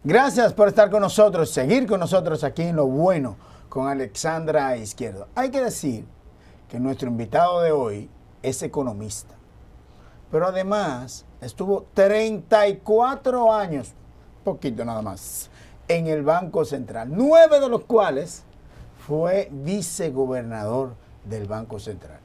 Gracias por estar con nosotros, seguir con nosotros aquí en Lo Bueno con Alexandra Izquierdo. Hay que decir que nuestro invitado de hoy es economista, pero además estuvo 34 años, poquito nada más, en el Banco Central, 9 de los cuales fue vicegobernador del Banco Central.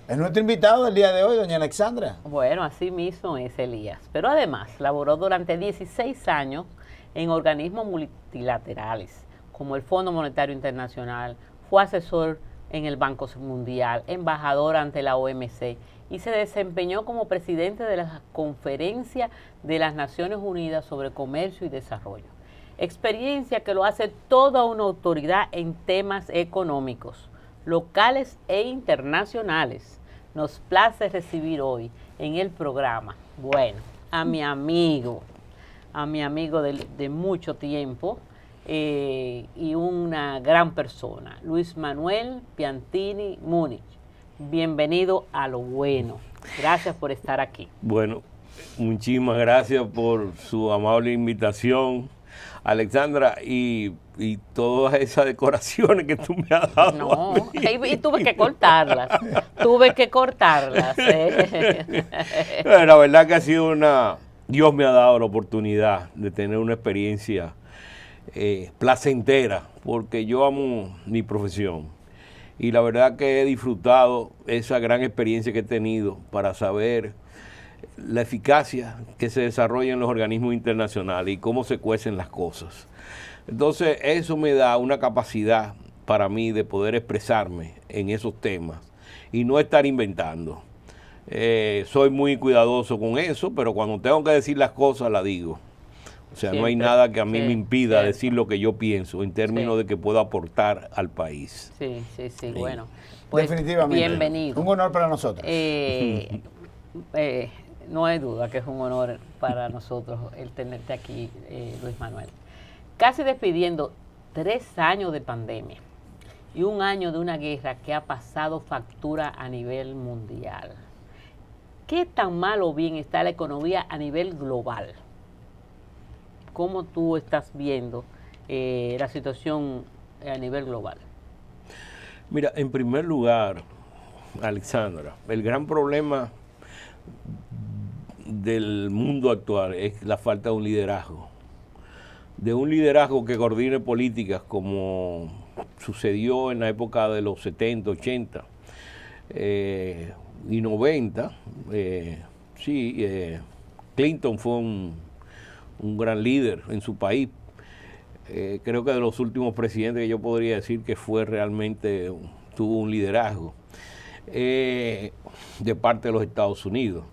Es nuestro invitado del día de hoy, doña Alexandra. Bueno, así mismo es Elías, pero además laboró durante 16 años en organismos multilaterales, como el Fondo Monetario Internacional, fue asesor en el Banco Mundial, embajador ante la OMC y se desempeñó como presidente de la Conferencia de las Naciones Unidas sobre Comercio y Desarrollo. Experiencia que lo hace toda una autoridad en temas económicos, locales e internacionales. Nos place recibir hoy en el programa, bueno, a mi amigo de mucho tiempo y una gran persona, Luis Manuel Piantini Múnich. Bienvenido a Lo Bueno. Gracias por estar aquí. Bueno, muchísimas gracias por su amable invitación, Alexandra, y todas esas decoraciones que tú me has dado. No, y tuve que cortarlas. La verdad que ha sido Dios me ha dado la oportunidad de tener una experiencia placentera, porque yo amo mi profesión. Y la verdad que he disfrutado esa gran experiencia que he tenido para saber la eficacia que se desarrolla en los organismos internacionales y cómo se cuecen las cosas. Entonces, eso me da una capacidad para mí de poder expresarme en esos temas y no estar inventando. Soy muy cuidadoso con eso, pero cuando tengo que decir las cosas, las digo. O sea, no hay nada que a mí me impida decir lo que yo pienso en términos de que puedo aportar al país. Sí, bueno. Pues, definitivamente. Bienvenido. Un honor para nosotros. No hay duda que es un honor para nosotros el tenerte aquí, Luis Manuel. Casi despidiendo 3 años de pandemia y 1 año de una guerra que ha pasado factura a nivel mundial. ¿Qué tan mal o bien está la economía a nivel global? ¿Cómo tú estás viendo la situación a nivel global? Mira, en primer lugar, Alexandra, el gran problema del mundo actual es la falta de un liderazgo. De un liderazgo que coordine políticas como sucedió en la época de los 70, 80 y 90. Clinton fue un gran líder en su país. Creo que de los últimos presidentes que yo podría decir que fue realmente, tuvo un liderazgo de parte de los Estados Unidos.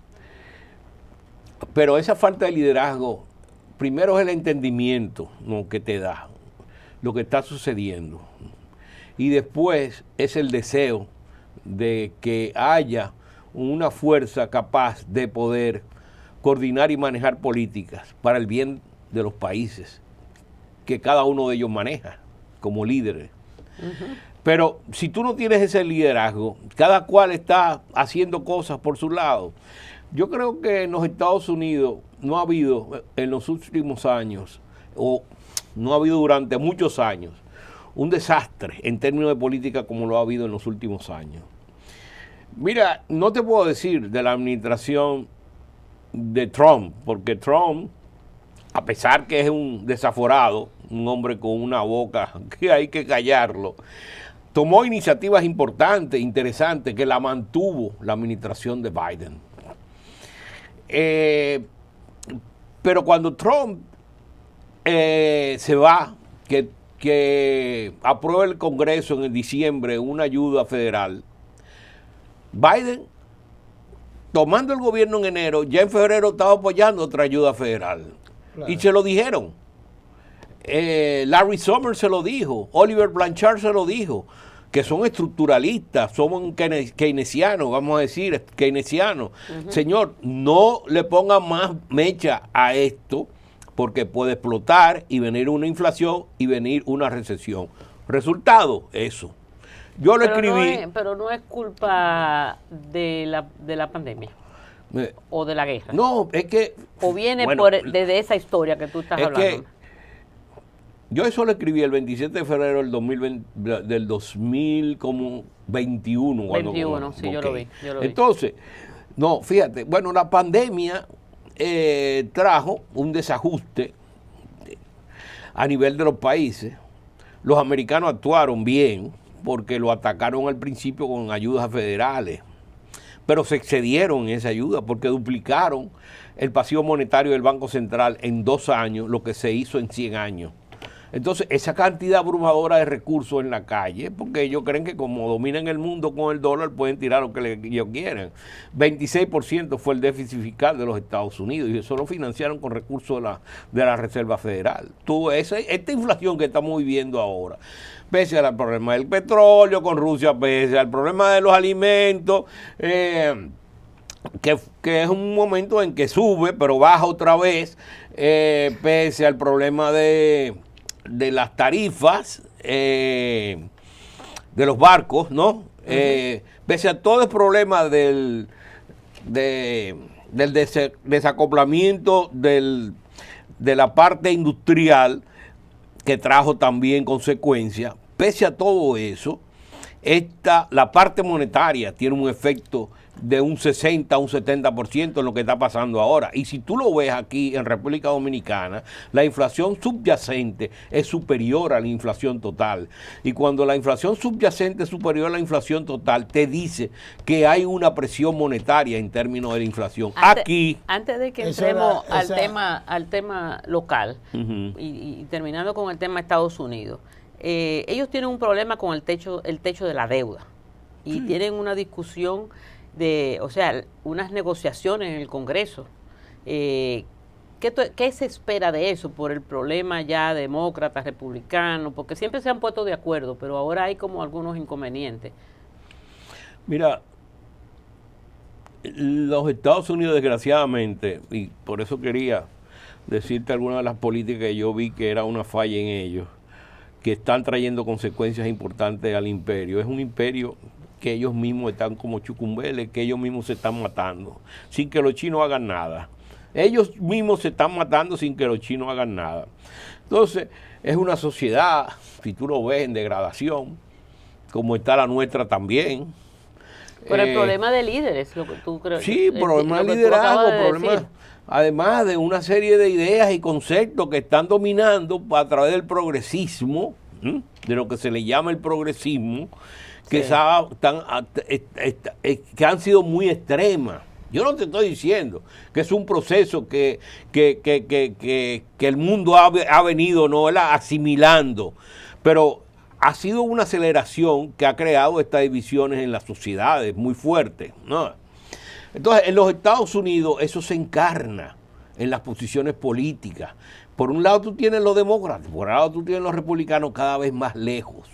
Pero esa falta de liderazgo, primero es el entendimiento, ¿no?, que te da lo que está sucediendo. Y después es el deseo de que haya una fuerza capaz de poder coordinar y manejar políticas para el bien de los países que cada uno de ellos maneja como líderes. Pero si tú no tienes ese liderazgo, cada cual está haciendo cosas por su lado. Yo creo que en los Estados Unidos no ha habido en los últimos años, o no ha habido durante muchos años, un desastre en términos de política como lo ha habido en los últimos años. Mira, no te puedo decir de la administración de Trump, porque Trump, a pesar que es un desaforado, un hombre con una boca que hay que callarlo, tomó iniciativas importantes, interesantes, que la mantuvo la administración de Biden. Pero cuando Trump se va, que aprueba el Congreso en el diciembre una ayuda federal, Biden, tomando el gobierno en enero, ya en febrero estaba apoyando otra ayuda federal. Claro. Y se lo dijeron. Larry Summers se lo dijo, Oliver Blanchard se lo dijo, que son estructuralistas, son keynesianos, vamos a decir, keynesianos. Señor, no le pongan más mecha a esto, porque puede explotar y venir una inflación y venir una recesión. Resultado, eso. Yo lo escribí. Pero no es culpa de la pandemia. O de la guerra. No, es que... O viene desde esa historia que tú estás hablando. Yo eso lo escribí el 27 de febrero del 2021. 21, sí, yo lo vi. Entonces, no, fíjate, bueno, la pandemia trajo un desajuste a nivel de los países. Los americanos actuaron bien porque lo atacaron al principio con ayudas federales, pero se excedieron en esa ayuda porque duplicaron el pasivo monetario del Banco Central en 2 años, lo que se hizo en 100 años. Entonces, esa cantidad abrumadora de recursos en la calle, porque ellos creen que como dominan el mundo con el dólar, pueden tirar lo que ellos quieran. 26% fue el déficit fiscal de los Estados Unidos y eso lo financiaron con recursos de la Reserva Federal. Esta inflación que estamos viviendo ahora, pese al problema del petróleo con Rusia, pese al problema de los alimentos, que es un momento en que sube, pero baja otra vez, pese al problema de las tarifas de los barcos, ¿no? Pese a todo el problema del desacoplamiento de la parte industrial, que trajo también consecuencias, pese a todo eso, la parte monetaria tiene un efecto de un 60 a un 70% en lo que está pasando ahora. Y si tú lo ves aquí en República Dominicana, la inflación subyacente es superior a la inflación total. Y cuando la inflación subyacente es superior a la inflación total, te dice que hay una presión monetaria en términos de la inflación. Antes de que entremos al tema local, y terminando con el tema de Estados Unidos, ellos tienen un problema con el techo de la deuda. Y tienen una discusión unas negociaciones en el Congreso. ¿Qué se espera de eso por el problema ya demócrata, republicano? Porque siempre se han puesto de acuerdo, pero ahora hay como algunos inconvenientes. Mira, los Estados Unidos, desgraciadamente, y por eso quería decirte algunas de las políticas que yo vi que era una falla en ellos, que están trayendo consecuencias importantes al imperio. Es un imperio que ellos mismos están como chucumbeles, que ellos mismos se están matando, sin que los chinos hagan nada. Ellos mismos se están matando sin que los chinos hagan nada. Entonces, es una sociedad, si tú lo ves, en degradación, como está la nuestra también. Pero el problema de líderes, lo que tú crees. Sí, problema de liderazgo, además de una serie de ideas y conceptos que están dominando a través del progresismo, de lo que se le llama el progresismo, que, que han sido muy extremas. Yo no te estoy diciendo que es un proceso que el mundo ha venido asimilando, pero ha sido una aceleración que ha creado estas divisiones en las sociedades muy fuertes, ¿no? Entonces, en los Estados Unidos eso se encarna en las posiciones políticas. Por un lado tú tienes los demócratas, por otro lado tú tienes los republicanos cada vez más lejos.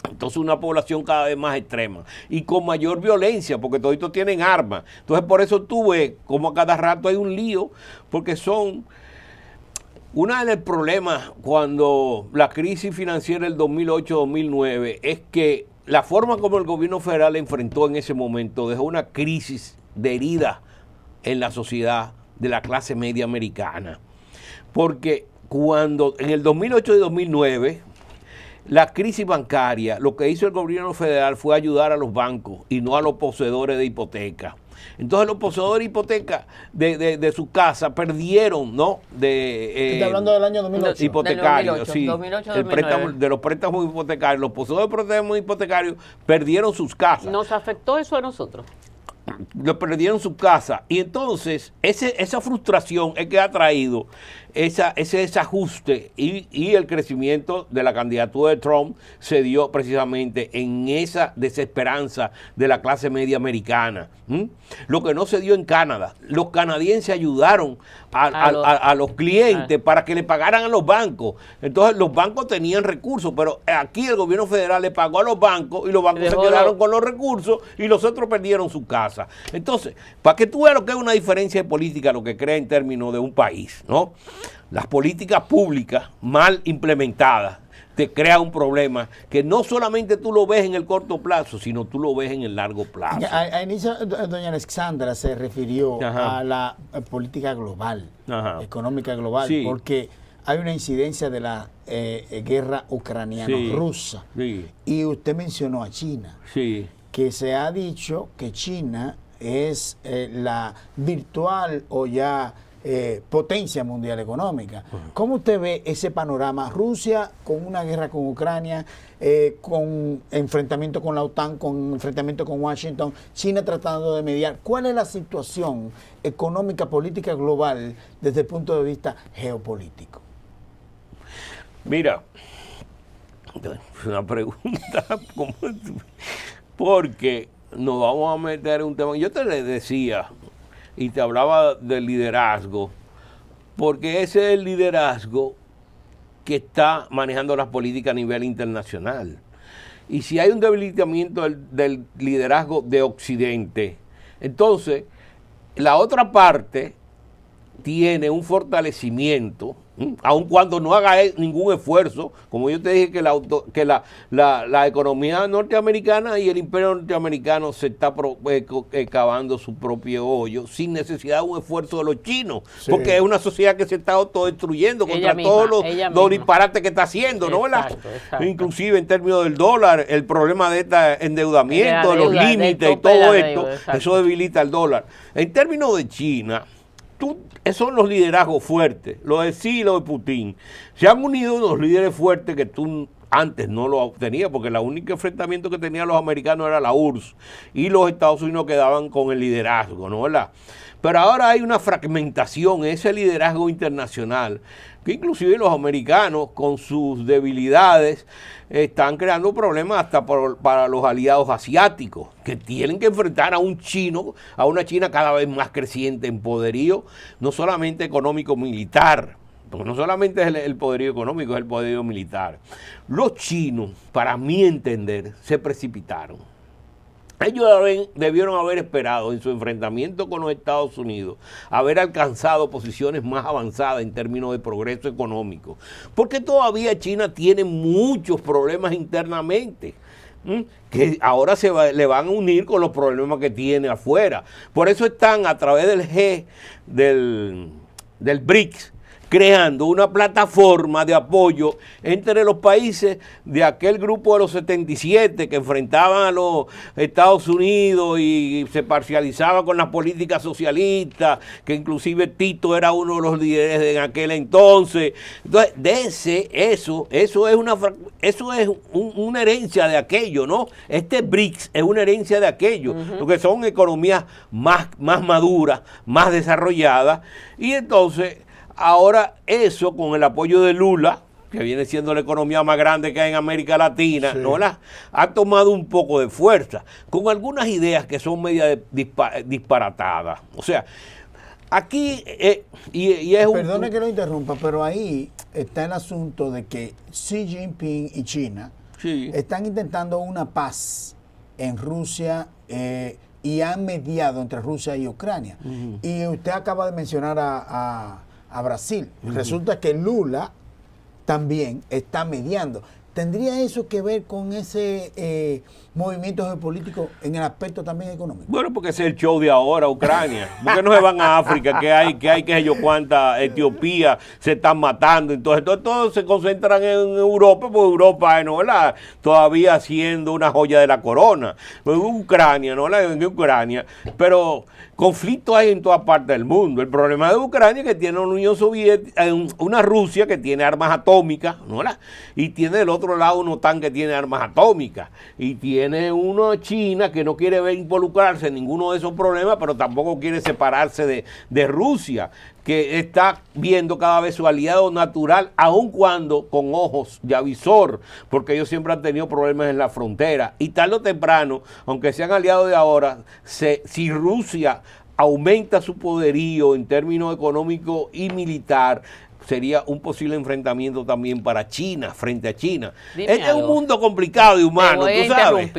Entonces una población cada vez más extrema y con mayor violencia, porque toditos tienen armas. Entonces por eso tú ves como a cada rato hay un lío, porque uno de los problemas cuando la crisis financiera del 2008-2009 es que la forma como el gobierno federal enfrentó en ese momento dejó una crisis de herida en la sociedad de la clase media americana. Porque cuando en el 2008 y 2009, la crisis bancaria, lo que hizo el gobierno federal fue ayudar a los bancos y no a los poseedores de hipoteca. Entonces los poseedores de hipoteca de su casa perdieron, ¿no? Está hablando del año 2008. Hipotecarios, sí. 2008, el préstamo, de los préstamos hipotecarios. Los poseedores de préstamos hipotecarios perdieron sus casas. ¿Nos afectó eso a nosotros? Perdieron su casa. Y entonces esa frustración es que ha traído ese desajuste y el crecimiento de la candidatura de Trump se dio precisamente en esa desesperanza de la clase media americana. Lo que no se dio en Canadá. Los canadienses ayudaron a los clientes para que le pagaran a los bancos. Entonces los bancos tenían recursos, pero aquí el gobierno federal le pagó a los bancos y los bancos se quedaron con los recursos y los otros perdieron su casa. Entonces, para que tú veas lo que es una diferencia de política, lo que crea en términos de un país, ¿no? Las políticas públicas mal implementadas te crean un problema que no solamente tú lo ves en el corto plazo, sino tú lo ves en el largo plazo. A inicio, doña Alexandra se refirió a la política global, económica global, porque hay una incidencia de la guerra ucraniano-rusa. Sí. Y usted mencionó a China, Sí. que se ha dicho que China es la virtual o ya potencia mundial económica. ¿Cómo usted ve ese panorama? Rusia con una guerra con Ucrania, con enfrentamiento con la OTAN, con enfrentamiento con Washington, China tratando de mediar. ¿Cuál es la situación económica, política global desde el punto de vista geopolítico? Mira, es una pregunta, porque nos vamos a meter en un tema. Yo te le decía y te hablaba del liderazgo, porque ese es el liderazgo que está manejando las políticas a nivel internacional. Y si hay un debilitamiento del liderazgo de Occidente, entonces la otra parte tiene un fortalecimiento, aun cuando no haga ningún esfuerzo. Como yo te dije que la economía norteamericana y el imperio norteamericano se está cavando su propio hoyo sin necesidad de un esfuerzo de los chinos, sí, porque es una sociedad que se está autodestruyendo contra todos los disparates que está haciendo, ¿no? Exacto. Inclusive en términos del dólar, el problema de este endeudamiento, los límites y todo esto, eso debilita el dólar. En términos de China, esos son los liderazgos fuertes, los de Xi y los de Putin. Se han unido unos líderes fuertes que tú antes no lo tenías, porque el único enfrentamiento que tenían los americanos era la URSS y los Estados Unidos quedaban con el liderazgo, ¿no? ¿Verdad? Pero ahora hay una fragmentación, ese liderazgo internacional, que inclusive los americanos con sus debilidades están creando problemas hasta para los aliados asiáticos, que tienen que enfrentar a un chino, a una China cada vez más creciente en poderío, no solamente económico militar, porque no solamente es el poderío económico, es el poderío militar. Los chinos, para mi entender, se precipitaron. Ellos debieron haber esperado en su enfrentamiento con los Estados Unidos, haber alcanzado posiciones más avanzadas en términos de progreso económico, porque todavía China tiene muchos problemas internamente, que ahora le van a unir con los problemas que tiene afuera. Por eso están a través del BRICS, creando una plataforma de apoyo entre los países de aquel grupo de los 77 que enfrentaban a los Estados Unidos y se parcializaba con las políticas socialistas, que inclusive Tito era uno de los líderes en aquel entonces. Entonces, eso es una herencia de aquello, ¿no? Este BRICS es una herencia de aquello, porque son economías más maduras, más desarrolladas, y entonces ahora eso, con el apoyo de Lula, que viene siendo la economía más grande que hay en América Latina, sí, ¿no? Ha tomado un poco de fuerza, con algunas ideas que son media disparatadas. O sea, aquí, y es Perdone que lo interrumpa, pero ahí está el asunto de que Xi Jinping y China están intentando una paz en Rusia y han mediado entre Rusia y Ucrania. Y usted acaba de mencionar a Brasil. Resulta que Lula también está mediando. ¿Tendría eso que ver con ese movimiento geopolítico en el aspecto también económico? Bueno, porque ese es el show de ahora, Ucrania. ¿Por qué no se van a África? Que hay que yo cuánta, Etiopía se están matando. Entonces, todos se concentran en Europa, porque Europa, ¿no? Todavía siendo una joya de la corona. Ucrania, ¿no? En Ucrania. Pero conflicto hay en toda parte del mundo. El problema de Ucrania es que tiene una Unión Soviética, una Rusia que tiene armas atómicas, ¿no? Y tiene del otro lado una OTAN que tiene armas atómicas. Y tiene una China que no quiere ver involucrarse en ninguno de esos problemas, pero tampoco quiere separarse de Rusia, que está viendo cada vez su aliado natural, aun cuando con ojos de avisor, porque ellos siempre han tenido problemas en la frontera. Y tarde o temprano, aunque sean aliados de ahora, si Rusia aumenta su poderío en términos económicos y militar, sería un posible enfrentamiento también para China, frente a China. Es un mundo complicado y humano, tú sabes.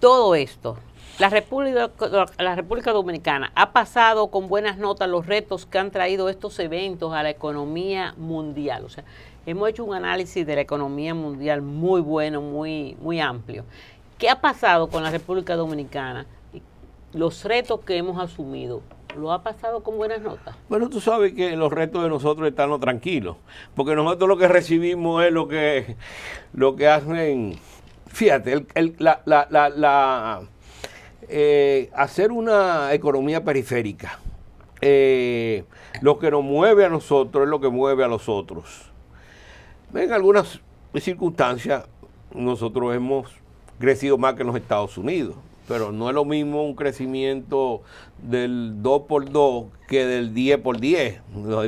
Todo esto, la República Dominicana ha pasado con buenas notas los retos que han traído estos eventos a la economía mundial. O sea, hemos hecho un análisis de la economía mundial muy bueno, muy amplio. ¿Qué ha pasado con la República Dominicana? Los retos que hemos asumido ¿lo ha pasado con buenas notas? Bueno, tú sabes que los retos de nosotros es estarnos tranquilos, porque nosotros lo que recibimos es lo que hacen, fíjate, hacer una economía periférica. Lo que nos mueve a nosotros es lo que mueve a los otros. En algunas circunstancias nosotros hemos crecido más que en los Estados Unidos, pero no es lo mismo un crecimiento del 2x2 que del 10x10. Los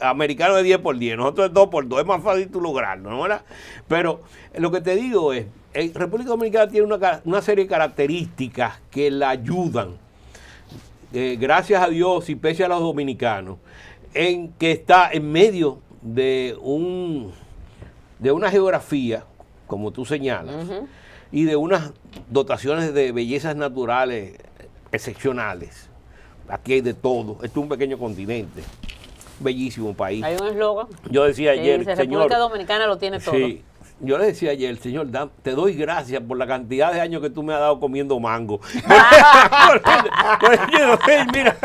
americanos es 10x10, nosotros es 2x2, es más fácil tú lograrlo, ¿no? ¿Verdad? Pero lo que te digo es, República Dominicana tiene una serie de características que la ayudan, gracias a Dios y pese a los dominicanos, en que está en medio de una geografía, como tú señalas, y de unas dotaciones de bellezas naturales excepcionales. Aquí hay de todo. Esto es un pequeño continente. Bellísimo país. Hay un eslogan. Yo decía ayer, dice, señor, República Dominicana lo tiene todo. Sí, yo le decía ayer, señor, te doy gracias por la cantidad de años que tú me has dado comiendo mango. Mira,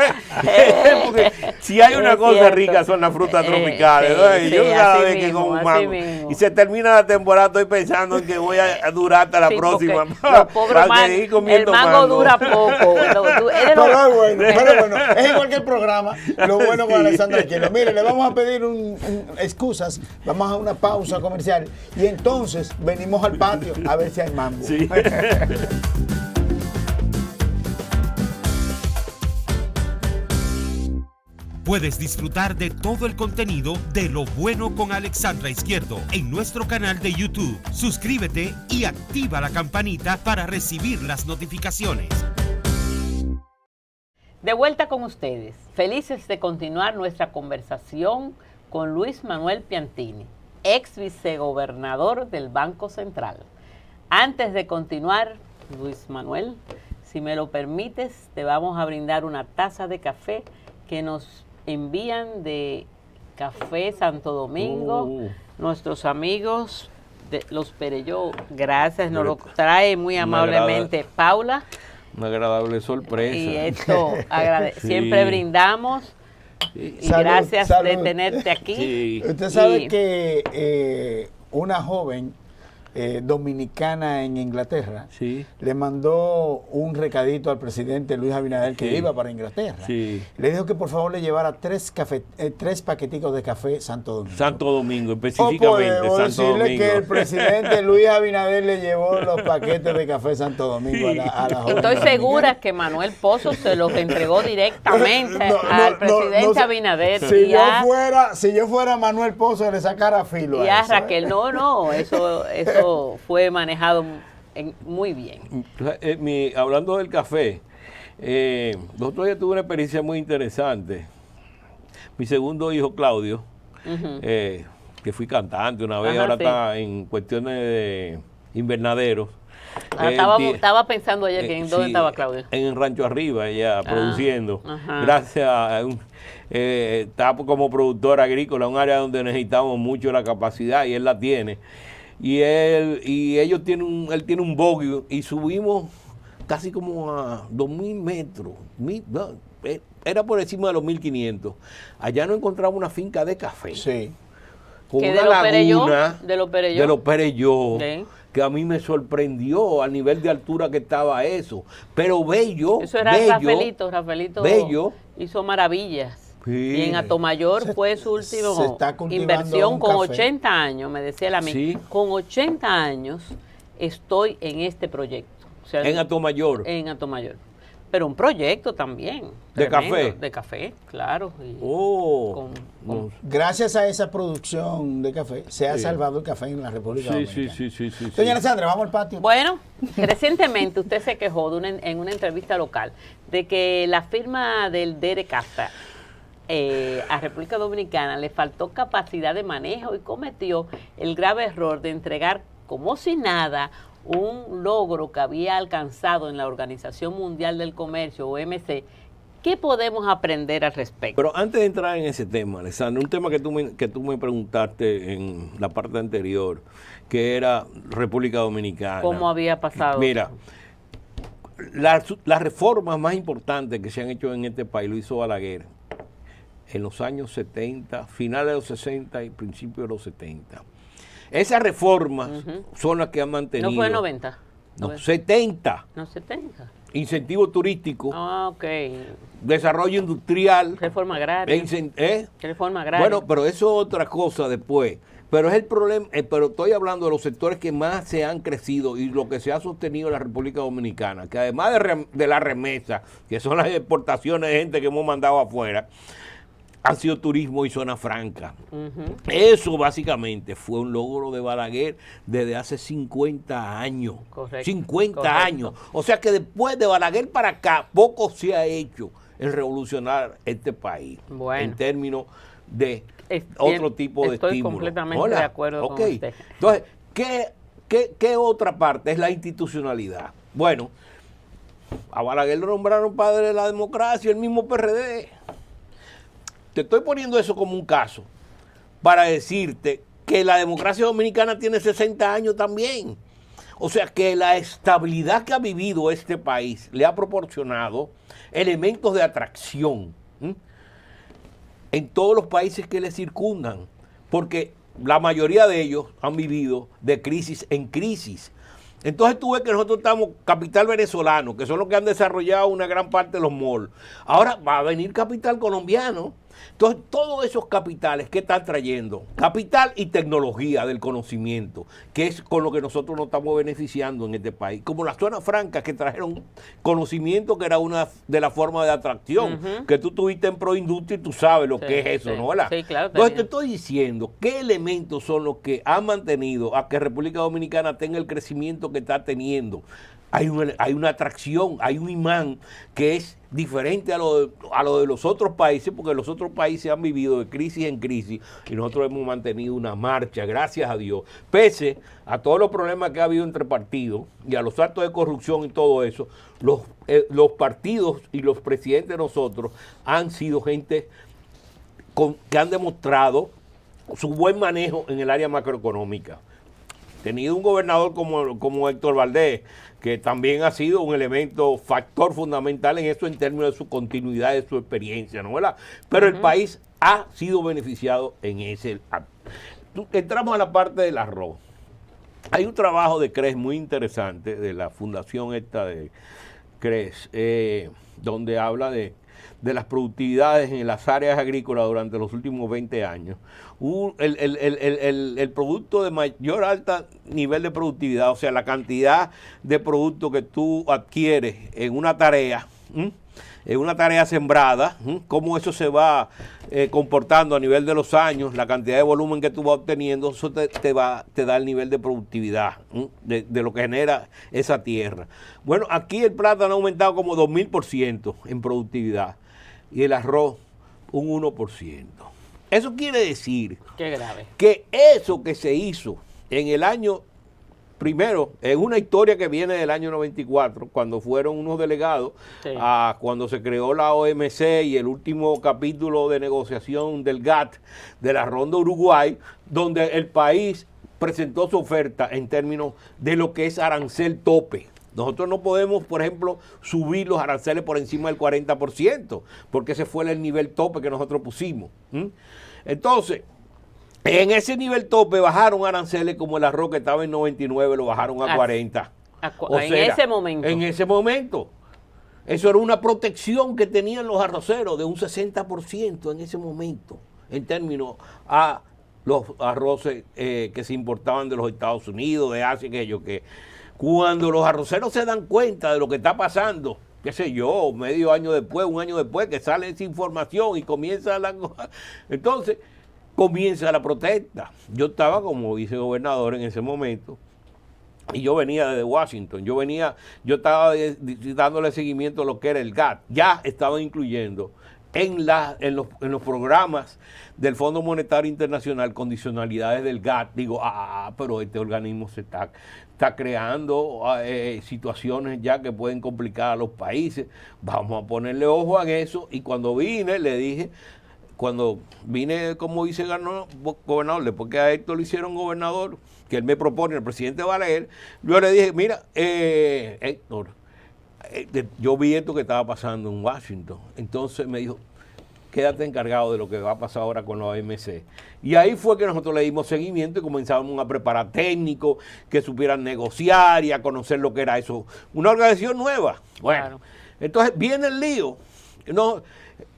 porque si hay una cosa rica son las frutas tropicales. Sí, yo cada vez que mismo, como un mango mismo. y se termina la temporada, estoy pensando en que voy a durar hasta la próxima para seguir comiendo el mango dura poco. Pero es bueno, es igual que el programa. Lo bueno con Alexandra Izquierdo. Mire, le vamos a pedir excusas, vamos a una pausa comercial y entonces venimos al patio a ver si hay mango. Sí. Puedes disfrutar de todo el contenido de Lo Bueno con Alexandra Izquierdo en nuestro canal de YouTube. Suscríbete y activa la campanita para recibir las notificaciones. De vuelta con ustedes, felices de continuar nuestra conversación con Luis Manuel Piantini, ex vicegobernador del Banco Central. Antes de continuar, Luis Manuel, si me lo permites, te vamos a brindar una taza de café que nos envían de Café Santo Domingo, nuestros amigos de los Perelló. Gracias, nos lo trae muy amablemente Paula. Una agradable sorpresa. Y esto, siempre brindamos. Y Salud, gracias salud. de tenerte aquí. Sí. Usted sabe que una joven dominicana en Inglaterra Sí. le mandó un recadito al presidente Luis Abinader que Sí. iba para Inglaterra. Sí. Le dijo que por favor le llevara tres paqueticos de café Santo Domingo. Santo Domingo, O específicamente podemos Santo decirle Domingo. que el presidente Luis Abinader le llevó los paquetes de café Santo Domingo a la joven Estoy dominicana. segura que Manuel Pozo se los entregó directamente al presidente Abinader Si y a yo fuera Manuel Pozo, le sacara filo y a a eso, ¿eh? Raquel. No, eso fue manejado muy bien. Hablando del café, los otros días tuve una experiencia muy interesante. Mi segundo hijo, Claudio, que fui cantante una vez, Ajá, ahora sí. está en cuestiones de invernaderos. Estaba pensando ayer que en dónde sí, estaba Claudio. En Rancho Arriba, ella produciendo. Ajá. Gracias a está como productor agrícola, un área donde necesitamos mucho la capacidad y él la tiene. Él tiene un buggy y subimos casi como a 2.000 metros. Era por encima de los 1.500. Allá nos encontramos una finca de café. Sí. Con Que una de los laguna de los Perelló, Sí. que a mí me sorprendió al nivel de altura que estaba eso. Pero bello, Eso era bello, Rafaelito bello. hizo maravillas. Sí. Y en Atomayor fue su se última está cultivando inversión un con café. 80 años, me decía él a mí. Sí. Con 80 años estoy en este proyecto. O sea, En Atomayor. En Atomayor. Pero un proyecto también. ¿De tremendo, café? De café, claro. Y Oh. con- Gracias a esa producción de café se ha Sí. salvado el café en la República Sí, Dominicana. sí. Doña Alessandra, vamos al patio. Bueno, recientemente usted se quejó en una entrevista local de que la firma del Dere Casta a República Dominicana le faltó capacidad de manejo y cometió el grave error de entregar como si nada un logro que había alcanzado en la Organización Mundial del Comercio, OMC. ¿Qué podemos aprender al respecto? Pero antes de entrar en ese tema, Alessandra, un tema que tú me preguntaste en la parte anterior, que era República Dominicana. ¿Cómo había pasado? Mira, las reformas más importantes que se han hecho en este país lo hizo Balaguer en los años 70, finales de los 60 y principios de los 70. Esas reformas son las que han mantenido... ¿No fue en 90? No, 70. No, 70. Incentivo turístico. Ah, ok. Desarrollo industrial. Reforma agraria. Reforma agraria. Bueno, pero eso es otra cosa después. Pero es el problema, pero estoy hablando de los sectores que más se han crecido y lo que se ha sostenido en la República Dominicana, que además de la remesa, que son las exportaciones de gente que hemos mandado afuera, han sido turismo y zona franca. Eso básicamente fue un logro de Balaguer desde hace 50 años. Correcto. 50 años. O sea que después de Balaguer para acá, poco se ha hecho en revolucionar este país. Bueno. En términos de otro tipo de estoy estímulo. Completamente de acuerdo con usted. Entonces, ¿qué otra parte? Es la institucionalidad. Bueno, a Balaguer lo nombraron padre de la democracia, el mismo PRD. Te estoy poniendo eso como un caso para decirte que la democracia dominicana tiene 60 años también. O sea que la estabilidad que ha vivido este país le ha proporcionado elementos de atracción en todos los países que le circundan, porque la mayoría de ellos han vivido de crisis en crisis. Entonces tú ves que nosotros estamos capital venezolano, que son los que han desarrollado una gran parte de los malls. Ahora va a venir capital colombiano. Entonces, todos esos capitales, ¿qué están trayendo? Capital y tecnología del conocimiento, que es con lo que nosotros nos estamos beneficiando en este país. Como las zonas francas que trajeron conocimiento, que era una de las formas de atracción, que tú tuviste en Proindustria y tú sabes lo que es eso, ¿no? ¿Verdad? Sí, claro. Entonces, te estoy diciendo, ¿qué elementos son los que han mantenido a que República Dominicana tenga el crecimiento que está teniendo? Hay una atracción, hay un imán que es diferente a lo de los otros países, porque los otros países han vivido de crisis en crisis y nosotros hemos mantenido una marcha, gracias a Dios, pese a todos los problemas que ha habido entre partidos y a los actos de corrupción y todo eso. Los partidos y los presidentes de nosotros han sido gente que han demostrado su buen manejo en el área macroeconómica. Tenido un gobernador como Héctor Valdés, que también ha sido un factor fundamental en eso en términos de su continuidad, de su experiencia, ¿no? ¿Verdad? Pero el país ha sido beneficiado en ese acto. Entramos a la parte del arroz. Hay un trabajo de CRES muy interesante, de la fundación esta de CRES, donde habla de las productividades en las áreas agrícolas durante los últimos 20 años. El producto de mayor alta nivel de productividad, o sea, la cantidad de producto que tú adquieres en una tarea sembrada, cómo eso se va comportando a nivel de los años, la cantidad de volumen que tú vas obteniendo, eso te da el nivel de productividad de lo que genera esa tierra. Bueno, aquí el plátano ha aumentado como 2000% en productividad y el arroz un 1%. Eso quiere decir qué grave. Que eso que se hizo en el año primero, es una historia que viene del año 94, cuando fueron unos delegados, cuando se creó la OMC y el último capítulo de negociación del GATT, de la Ronda Uruguay, donde el país presentó su oferta en términos de lo que es arancel tope. Nosotros no podemos, por ejemplo, subir los aranceles por encima del 40%, porque ese fue el nivel tope que nosotros pusimos. Entonces, en ese nivel tope bajaron aranceles como el arroz que estaba en 99, lo bajaron a 40. Ese momento. En ese momento. Eso era una protección que tenían los arroceros de un 60% en ese momento, en términos a los arroces que se importaban de los Estados Unidos, de Asia, que cuando los arroceros se dan cuenta de lo que está pasando, qué sé yo, medio año después, un año después, que sale esa información y comienza entonces comienza la protesta. Yo estaba como vicegobernador en ese momento y yo venía desde Washington, yo estaba dándole seguimiento a lo que era el GATT, ya estaba incluyendo en los programas del Fondo Monetario Internacional condicionalidades del GATT. Digo, pero este organismo se está creando situaciones ya que pueden complicar a los países, vamos a ponerle ojo a eso. Y cuando vine como vicegobernador, después que a Héctor lo hicieron gobernador, que él me propone, el presidente Balaguer, yo le dije, mira, Héctor, yo vi esto que estaba pasando en Washington. Entonces me dijo, quédate encargado de lo que va a pasar ahora con la OMC. Y ahí fue que nosotros le dimos seguimiento y comenzamos a preparar técnicos que supieran negociar y a conocer lo que era eso. Una organización nueva. Bueno, claro. Entonces viene el lío.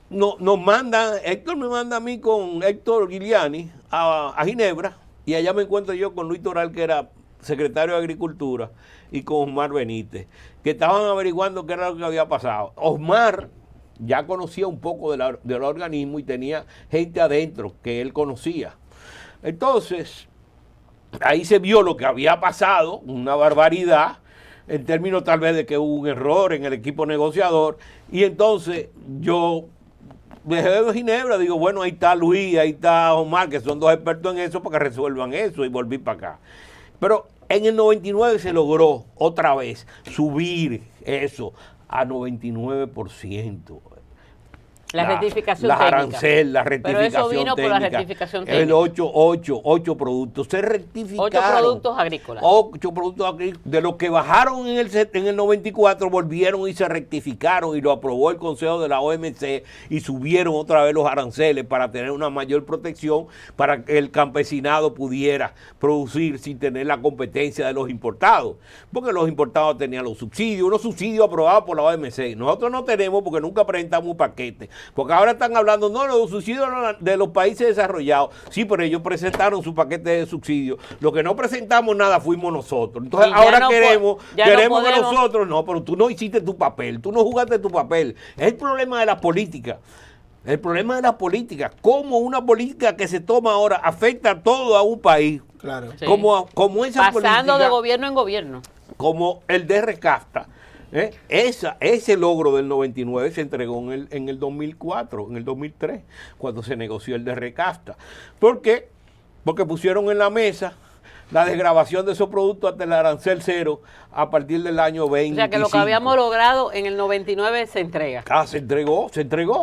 Nos mandan, Héctor me manda a mí con Héctor Giuliani a Ginebra, y allá me encuentro yo con Luis Toral, que era secretario de Agricultura, y con Osmar Benítez, que estaban averiguando qué era lo que había pasado. Osmar ya conocía un poco del organismo y tenía gente adentro que él conocía. Entonces, ahí se vio lo que había pasado, una barbaridad, en términos tal vez de que hubo un error en el equipo negociador, y entonces yo dejé de Ginebra, digo, bueno, ahí está Luis, ahí está Omar, que son dos expertos en eso, para que resuelvan eso, y volví para acá. Pero en el 99 se logró otra vez subir eso a 99%. La rectificación técnica. Arancel, la rectificación técnica. Pero eso vino técnica, por la rectificación técnica. El 8 productos. Se rectificaron. 8 productos agrícolas. 8 productos agrícolas. De los que bajaron en el 94, volvieron y se rectificaron y lo aprobó el Consejo de la OMC y subieron otra vez los aranceles para tener una mayor protección, para que el campesinado pudiera producir sin tener la competencia de los importados. Porque los importados tenían los subsidios, unos subsidios aprobados por la OMC. Nosotros no tenemos porque nunca presentamos un paquete. Porque ahora están hablando, no, los subsidios de los países desarrollados. Sí, pero ellos presentaron su paquete de subsidios. Lo que no presentamos nada fuimos nosotros. Entonces ahora no queremos que nosotros, no, pero tú no hiciste tu papel, tú no jugaste tu papel. Es el problema de la política. El problema de la política, cómo una política que se toma ahora afecta a todo a un país. Claro. Sí. Como esa pasando política, de gobierno en gobierno. Como el de Recafta. Ese logro del 99 se entregó en el 2004, en el 2003, cuando se negoció el de Recafta. ¿Por qué? Porque pusieron en la mesa la desgravación de esos productos hasta el arancel cero a partir del año 20. O sea, que lo que habíamos logrado en el 99 se entrega. Se entregó.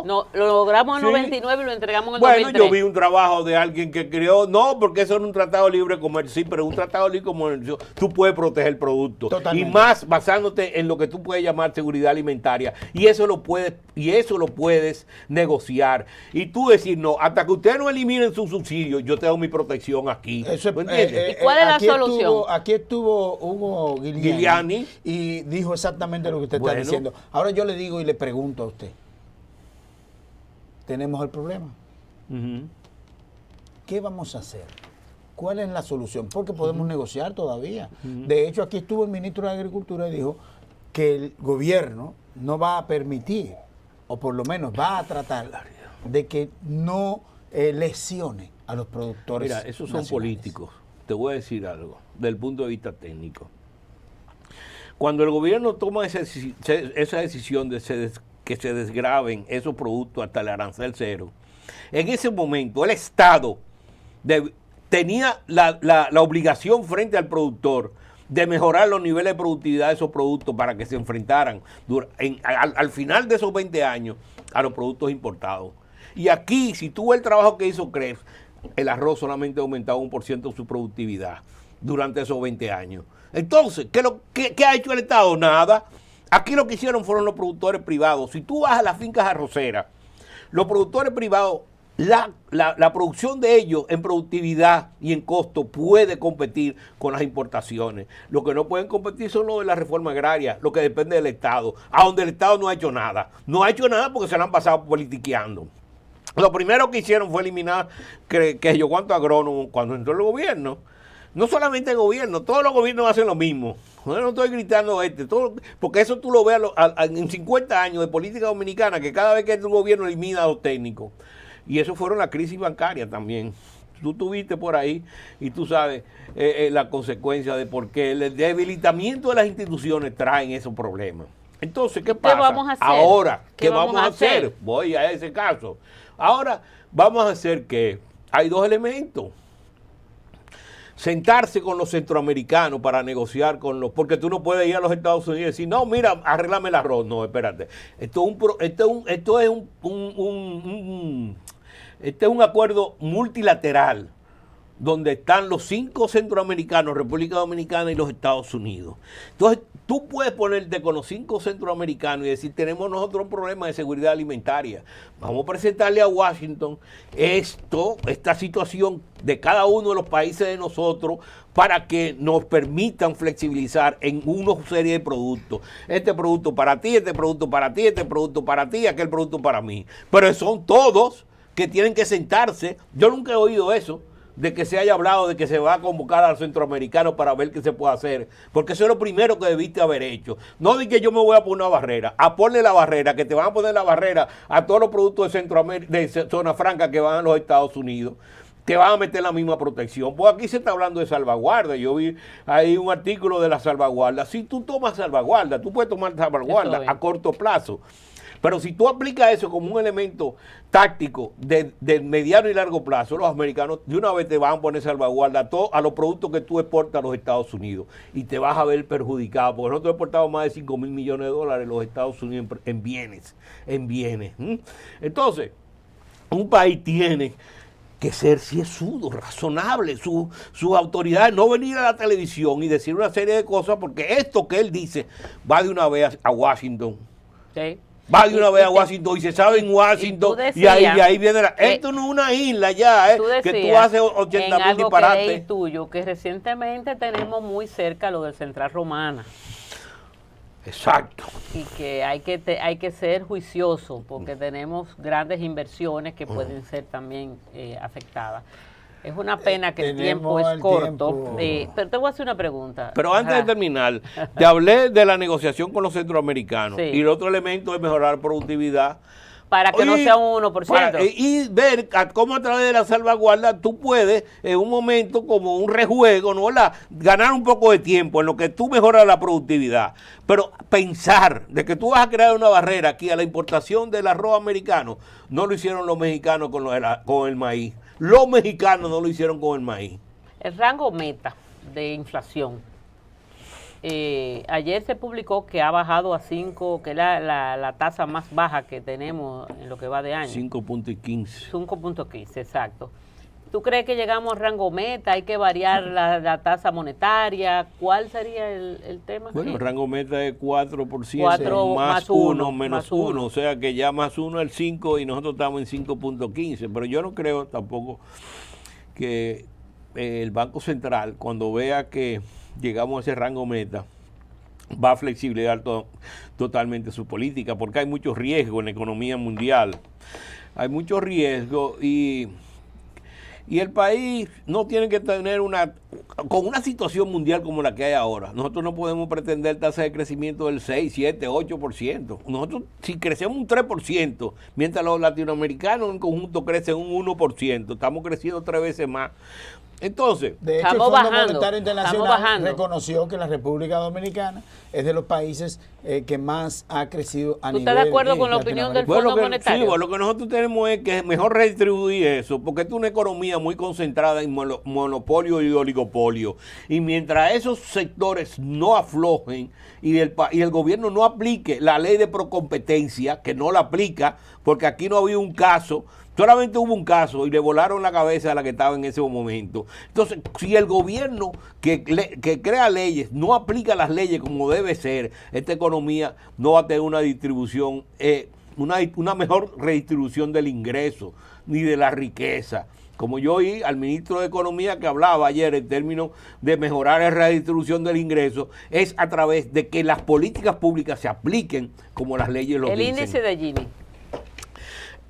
No, lo logramos en el 99 y lo entregamos en el 2003. Bueno, yo vi un trabajo de alguien que creó, no, porque eso era un tratado libre de comercio, sí, pero un tratado libre de comercio, tú puedes proteger el producto. Totalmente. Y más basándote en lo que tú puedes llamar seguridad alimentaria. Y eso lo puedes negociar. Y tú decir, no, hasta que ustedes no eliminen su subsidio, yo tengo mi protección aquí. Eso es, ¿Y cuál es la solución? Aquí estuvo Hugo Giuliani y dijo exactamente lo que usted está diciendo. Ahora yo le digo y le pregunto a usted, ¿tenemos el problema? ¿Qué vamos a hacer? ¿Cuál es la solución? Porque podemos negociar todavía. De hecho, aquí estuvo el ministro de Agricultura y dijo que el gobierno no va a permitir, o por lo menos va a tratar de que no lesione a los productores. Mira, esos son políticos. Te voy a decir algo, desde el punto de vista técnico. Cuando el gobierno toma esa decisión de que se desgraven esos productos hasta el arancel cero, en ese momento el Estado tenía la obligación frente al productor de mejorar los niveles de productividad de esos productos para que se enfrentaran al final de esos 20 años a los productos importados. Y aquí, si tú ves el trabajo que hizo Krebs, el arroz solamente ha aumentado 1% su productividad durante esos 20 años. Entonces, ¿qué ha hecho el Estado? Nada. Aquí lo que hicieron fueron los productores privados. Si tú vas a las fincas arroceras, los productores privados, la producción de ellos en productividad y en costo puede competir con las importaciones. Lo que no pueden competir son los de la reforma agraria, lo que depende del Estado, a donde el Estado no ha hecho nada. No ha hecho nada porque se lo han pasado politiqueando. Lo primero que hicieron fue eliminar que yo cuanto agrónomo cuando entró el gobierno. No solamente el gobierno, todos los gobiernos hacen lo mismo. No estoy gritando porque eso tú lo ves en 50 años de política dominicana, que cada vez que entra un gobierno elimina a los técnicos. Y eso fueron la crisis bancaria también. Tú estuviste por ahí y tú sabes la consecuencia de por qué el debilitamiento de las instituciones traen esos problemas. Entonces, ¿qué pasa? Vamos a hacer? Ahora, ¿qué vamos a hacer? Voy a ese caso. Ahora, vamos a hacer que hay dos elementos. Sentarse con los centroamericanos para negociar con los... Porque tú no puedes ir a los Estados Unidos y decir, no, mira, arréglame el arroz. No, espérate. Esto es un acuerdo multilateral donde están los 5 centroamericanos, República Dominicana y los Estados Unidos. Entonces, tú puedes ponerte con los 5 centroamericanos y decir, tenemos nosotros un problema de seguridad alimentaria. Vamos a presentarle a Washington esta situación de cada uno de los países de nosotros para que nos permitan flexibilizar en una serie de productos. Este producto para ti, este producto para ti, este producto para ti, aquel producto para mí. Pero son todos que tienen que sentarse. Yo nunca he oído eso, de que se haya hablado de que se va a convocar a los centroamericanos para ver qué se puede hacer, porque eso es lo primero que debiste haber hecho. No de que yo me voy a poner una barrera, a ponerle la barrera, que te van a poner la barrera a todos los productos de Centroamérica, de zona franca que van a los Estados Unidos. Te van a meter la misma protección. Pues aquí se está hablando de salvaguarda. Yo vi ahí un artículo de la salvaguarda. Si tú tomas salvaguarda, tú puedes tomar salvaguarda a corto plazo. Pero si tú aplicas eso como un elemento táctico de mediano y largo plazo, los americanos de una vez te van a poner salvaguarda a los productos que tú exportas a los Estados Unidos y te vas a ver perjudicado, porque nosotros exportamos más de 5 mil millones de dólares en los Estados Unidos en bienes. Entonces, un país tiene que ser ciesudo, razonable, sus autoridades, no venir a la televisión y decir una serie de cosas, porque esto que él dice va de una vez a Washington. Sí. Va de una vez a Washington y se sabe en Washington y ahí viene esto no es una isla ya, que tú haces 80.000 disparates. Que tuyo, que recientemente tenemos muy cerca lo del Central Romana. Exacto. Y que hay que ser juicioso porque tenemos grandes inversiones que pueden ser también afectadas. Es una pena que el tiempo es corto, pero te voy a hacer una pregunta. Pero antes de terminar, te hablé de la negociación con los centroamericanos, sí. Y el otro elemento es mejorar productividad. Para que no sea un 1%. Y ver cómo a través de la salvaguarda tú puedes, en un momento como un rejuego, ¿no? Ganar un poco de tiempo en lo que tú mejoras la productividad. Pero pensar de que tú vas a crear una barrera aquí a la importación del arroz americano, no lo hicieron los mexicanos con el maíz. Los mexicanos no lo hicieron con el maíz. El rango meta de inflación. Ayer se publicó que ha bajado a 5, que es la tasa más baja que tenemos en lo que va de año. 5.15. 5.15, exacto. ¿Tú crees que llegamos al rango meta? ¿Hay que variar la tasa monetaria? ¿Cuál sería el tema? Bueno, el rango meta es 4%, más 1, menos 1. O sea que ya más 1 es el 5 y nosotros estamos en 5.15. Pero yo no creo tampoco que el Banco Central, cuando vea que llegamos a ese rango meta, va a flexibilizar totalmente su política, porque hay mucho riesgo en la economía mundial. Hay mucho riesgo y el país no tiene que tener con una situación mundial como la que hay ahora. Nosotros no podemos pretender tasas de crecimiento del 6, 7, 8%. Nosotros, si crecemos un 3%, mientras los latinoamericanos en conjunto crecen un 1%, estamos creciendo 3 veces más. Entonces, de hecho, el Fondo Monetario Internacional reconoció que la República Dominicana es de los países que más ha crecido a nivel. ¿Tú estás de acuerdo con la opinión del Fondo Monetario? Sí, bueno, lo que nosotros tenemos es que es mejor redistribuir eso, porque esta es una economía muy concentrada en monopolio y oligopolio. Y mientras esos sectores no aflojen y el gobierno no aplique la ley de procompetencia, que no la aplica, porque aquí no había un caso. Solamente hubo un caso y le volaron la cabeza a la que estaba en ese momento. Entonces, si el gobierno que crea leyes no aplica las leyes como debe ser, esta economía no va a tener una distribución, una mejor redistribución del ingreso ni de la riqueza. Como yo oí al ministro de Economía que hablaba ayer en términos de mejorar la redistribución del ingreso, es a través de que las políticas públicas se apliquen como las leyes lo dicen. El índice de Gini.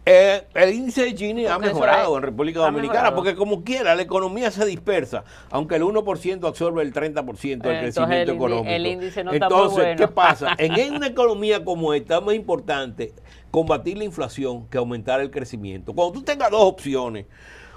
El índice de Gini ha mejorado en República Dominicana, porque como quiera la economía se dispersa, aunque el 1% absorbe el 30% del crecimiento económico. El índice no está muy Entonces, bueno. ¿qué pasa? En una economía como esta es más importante combatir la inflación que aumentar el crecimiento. Cuando tú tengas dos opciones,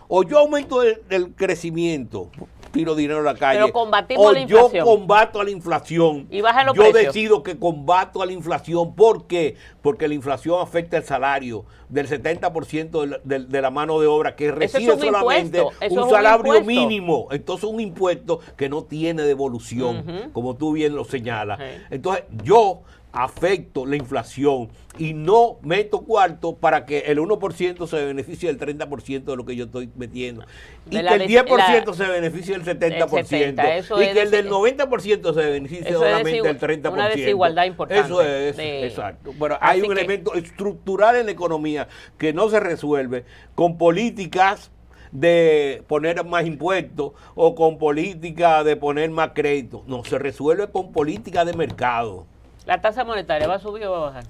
o yo aumento el crecimiento, tiro dinero a la calle, pero combatimos la inflación. Yo combato a la inflación. Y bajan los precios. precios. Decido que combato a la inflación. ¿Por qué? Porque la inflación afecta el salario del 70% de la mano de obra que recibe solamente un salario mínimo. Entonces un impuesto que no tiene devolución, como tú bien lo señalas. Entonces yo afecto la inflación y no meto cuarto para que el 1% se beneficie del 30% de lo que yo estoy metiendo. Y que el 10% se beneficie del 70%. Y que el del 90% se beneficie solamente del 30%. Una desigualdad importante. Eso es, exacto. Pero hay un elemento estructural en la economía que no se resuelve con políticas de poner más impuestos o con política de poner más crédito. No, se resuelve con política de mercado. ¿La tasa monetaria va a subir o va a bajar?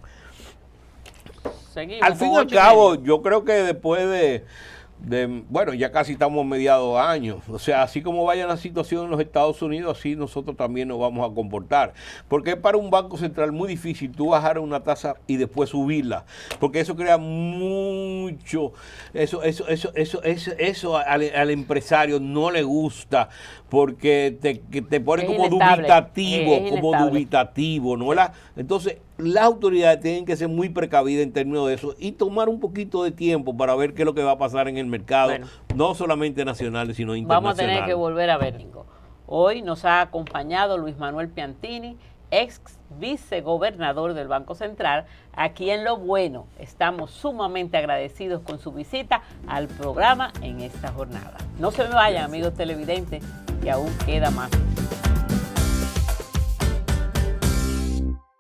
Seguimos. Al fin y al cabo, yo creo que después de bueno, ya casi estamos a mediados de año. O sea, así como vaya la situación en los Estados Unidos, así nosotros también nos vamos a comportar. Porque es para un banco central muy difícil tú bajar una tasa y después subirla. Porque eso crea mucho, eso al empresario no le gusta, porque te pone como dubitativo, ¿no? Entonces, las autoridades tienen que ser muy precavidas en términos de eso y tomar un poquito de tiempo para ver qué es lo que va a pasar en el mercado, no solamente nacional, sino internacional. Vamos a tener que volver a ver. Hoy nos ha acompañado Luis Manuel Piantini, ex vicegobernador del Banco Central, aquí en Lo Bueno. Estamos sumamente agradecidos con su visita al programa en esta jornada. No se me vayan, amigos televidentes, que aún queda más.